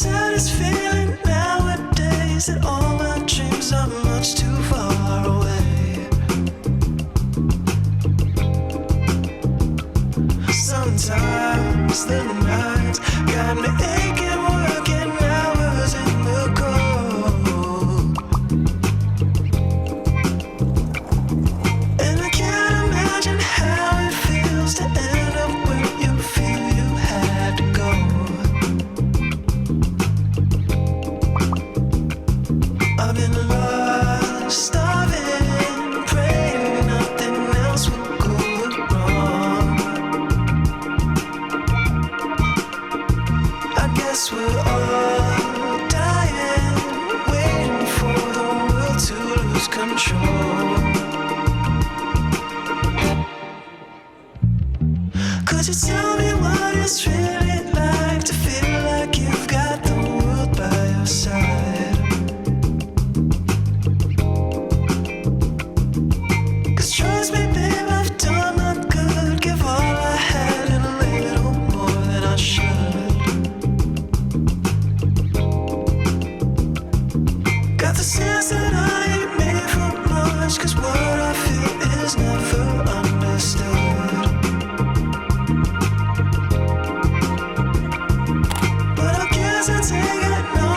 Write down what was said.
saddest feeling nowadays that all my dreams are much too far away. Sometimes the nights got me aching, working hours in the cold. And I can't imagine how it feels to end up where you feel you had to go. I've been lost, starving, praying nothing else will go wrong. I guess we're all dying, waiting for the world to lose control. Could you tell me what it's really like to feel like you've got the world by your side? 'Cause trust me, babe, I've done my good, give all I had and a little more than I should. Got the sense that I ain't made for much, 'cause what I feel is never understood. But I guess I take it no